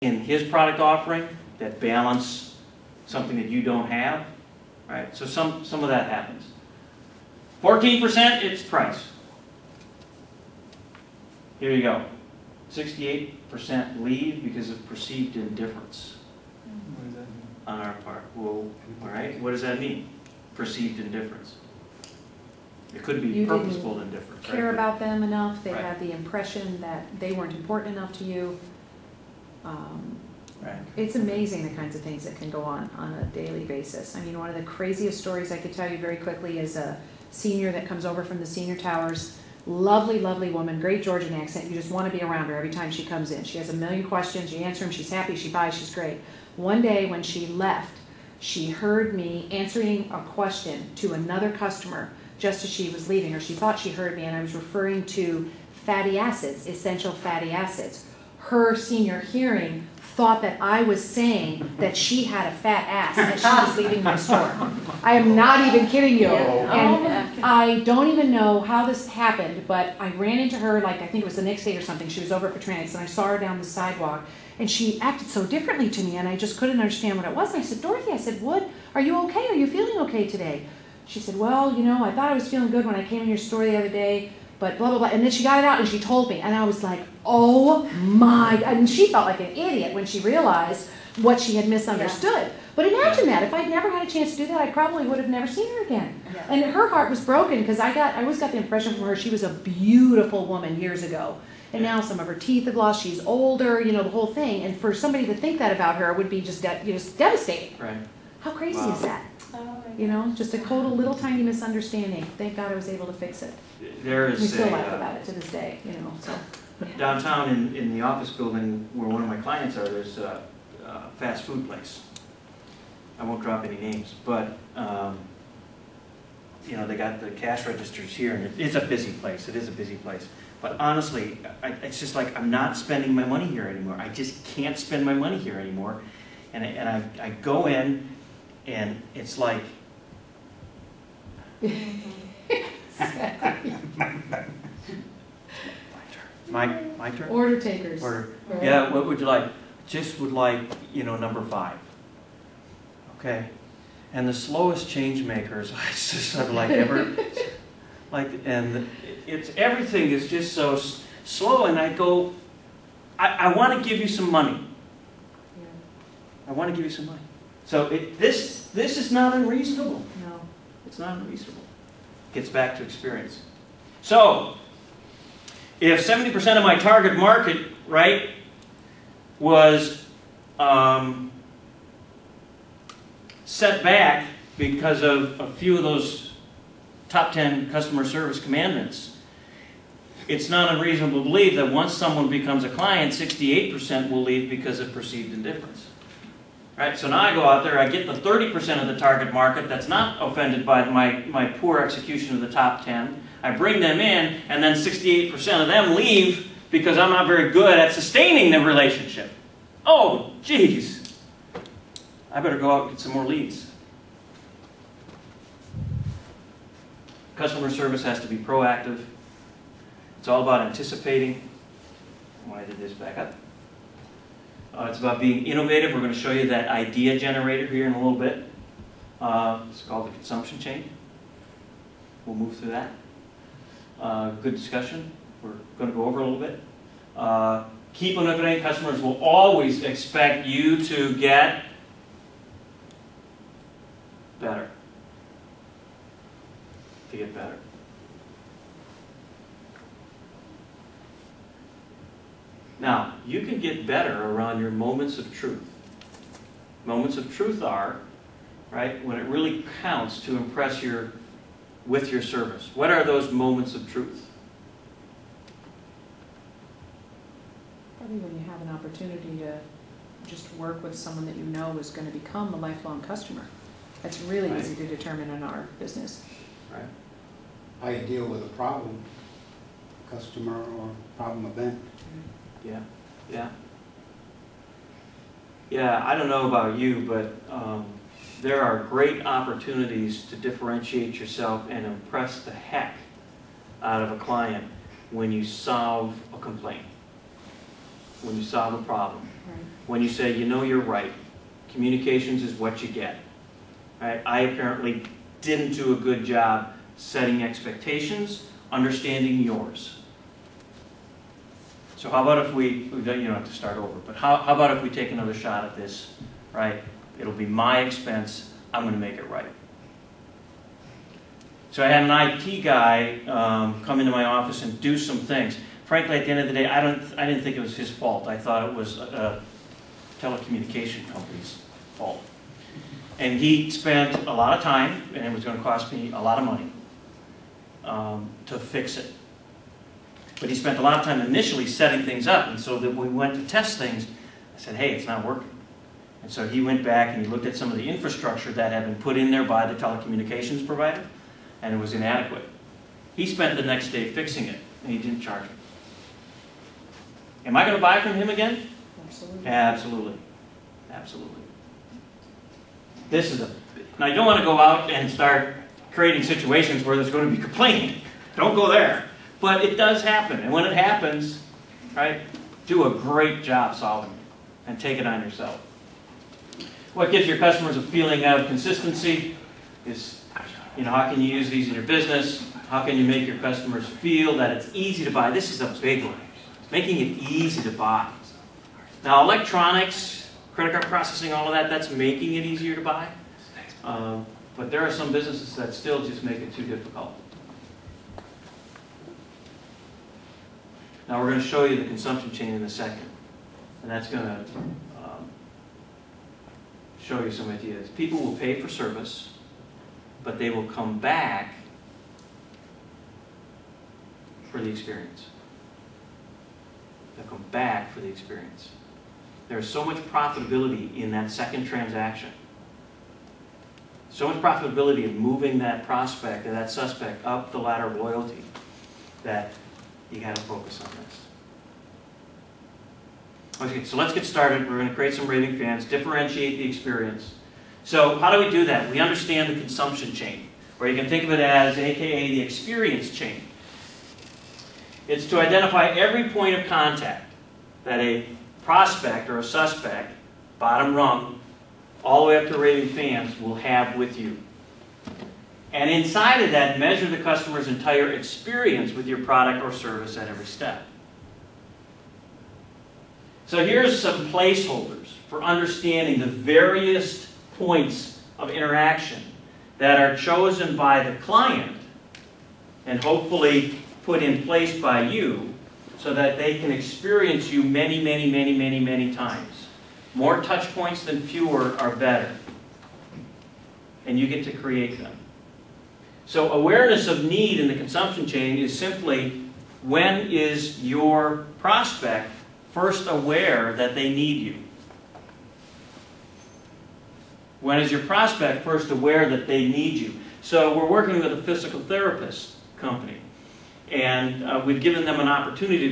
in his product offering that balance something that you don't have, right? So some of that happens. 14%, it's price. Here you go. 68% leave because of perceived indifference What does that mean? on our part. Well, all right, what does that mean? Perceived indifference. It could be You purposeful didn't indifference. care right? about them enough. They Right. had the impression that they weren't important enough to you. Right. It's amazing the kinds of things that can go on a daily basis. I mean, one of the craziest stories I could tell you very quickly is a senior that comes over from the senior towers. Lovely, lovely woman, great Georgian accent. You just want to be around her every time she comes in. She has a million questions. You answer them. She's happy. She buys. She's great. One day when she left, she heard me answering a question to another customer just as she was leaving, or she thought she heard me, and I was referring to fatty acids, essential fatty acids. Her senior hearing thought that I was saying that she had a fat ass as she was leaving my store. I am not even kidding you. And I don't even know how this happened, but I ran into her, like I think it was the next day or something. She was over at Petronics, and I saw her down the sidewalk, and she acted so differently to me, and I just couldn't understand what it was. And I said, Dorothy, I said, what? Are you okay? Are you feeling okay today? She said, well, you know, I thought I was feeling good when I came in your store the other day, but blah, blah, blah. And then she got it out and she told me. And I was like, oh my, and she felt like an idiot when she realized what she had misunderstood. Yeah. But imagine that, if I'd never had a chance to do that, I probably would have never seen her again. Yeah. And her heart was broken because I always got the impression from her she was a beautiful woman years ago. And now some of her teeth have lost, she's older, you know, the whole thing. And for somebody to think that about her would be just devastating. Right. How crazy is that? You know, just a total little tiny misunderstanding. Thank God I was able to fix it. There is we still laugh about it to this day, you know. So downtown in the office building where one of my clients are, there's a fast food place. I won't drop any names, but you know, they got the cash registers here, and it's a busy place. It is a busy place. But honestly, it's just like I'm not spending my money here anymore. I just can't spend my money here anymore. And I go in, and it's like. My turn? Order takers. Order. Right. Yeah, what would you like? Just would like, you know, number 5. Okay? And the slowest change makers, I just sort of like ever, like, and it's, everything is just so slow, and I go, I want to give you some money. Yeah. I want to give you some money. So this is not unreasonable. No. It's not unreasonable. Gets back to experience. So, if 70% of my target market, right, was set back because of a few of those top 10 customer service commandments, it's not unreasonable to believe that once someone becomes a client, 68% will leave because of perceived indifference. Right? So now I go out there, I get the 30% of the target market that's not offended by my poor execution of the top 10. I bring them in, and then 68% of them leave because I'm not very good at sustaining the relationship. Oh, geez. I better go out and get some more leads. Customer service has to be proactive. It's all about anticipating. Why did this back up? It's about being innovative. We're going to show you that idea generator here in a little bit. It's called the consumption chain. We'll move through that. Good discussion. We're going to go over a little bit. Keep innovating. Customers will always expect you to get better. To get better. Now, you can get better around your moments of truth. Moments of truth are, right, when it really counts to impress with your service. What are those moments of truth? Probably when you have an opportunity to just work with someone that you know is going to become a lifelong customer. That's really right. Easy to determine in our business. Right. How you deal with a problem, customer or problem event. Yeah, yeah. Yeah, I don't know about you, but there are great opportunities to differentiate yourself and impress the heck out of a client when you solve a complaint, when you solve a problem. Right. when you say, you know, you're right. Communications is what you get. Right? I apparently didn't do a good job setting expectations, understanding yours. So how about if you don't have to start over, but how about if we take another shot at this, right? It'll be my expense. I'm going to make it right. So I had an IT guy come into my office and do some things. Frankly, at the end of the day, I didn't think it was his fault. I thought it was a telecommunication company's fault. And he spent a lot of time, and it was going to cost me a lot of money to fix it. But he spent a lot of time initially setting things up, and so that when we went to test things, I said, hey, it's not working. And so he went back and he looked at some of the infrastructure that had been put in there by the telecommunications provider, and it was inadequate. He spent the next day fixing it, and he didn't charge me. Am I going to buy from him again? Absolutely. Absolutely. Absolutely. Now you don't want to go out and start creating situations where there's going to be complaining. Don't go there. But it does happen. And when it happens, right, do a great job solving it and take it on yourself. What gives your customers a feeling of consistency is, how can you use these in your business? How can you make your customers feel that it's easy to buy? This is a big one. Making it easy to buy. Now, electronics, credit card processing, all of that, that's making it easier to buy. But there are some businesses that still just make it too difficult. Now, we're going to show you the consumption chain in a second. And that's going to show you some ideas. People will pay for service, but they will come back for the experience. They'll come back for the experience. There's so much profitability in that second transaction. So much profitability in moving that prospect or that suspect up the ladder of loyalty that you got to focus on this. Okay, so let's get started. We're going to create some raving fans, differentiate the experience. So how do we do that? We understand the consumption chain, or you can think of it as AKA the experience chain. It's to identify every point of contact that a prospect or a suspect, bottom rung, all the way up to raving fans, will have with you. And inside of that, measure the customer's entire experience with your product or service at every step. So here's some placeholders for understanding the various points of interaction that are chosen by the client and hopefully put in place by you so that they can experience you many, many, many, many, many times. More touch points than fewer are better. And you get to create them. So awareness of need in the consumption chain is simply, when is your prospect first aware that they need you? When is your prospect first aware that they need you? So we're working with a physical therapist company, and we've given them an opportunity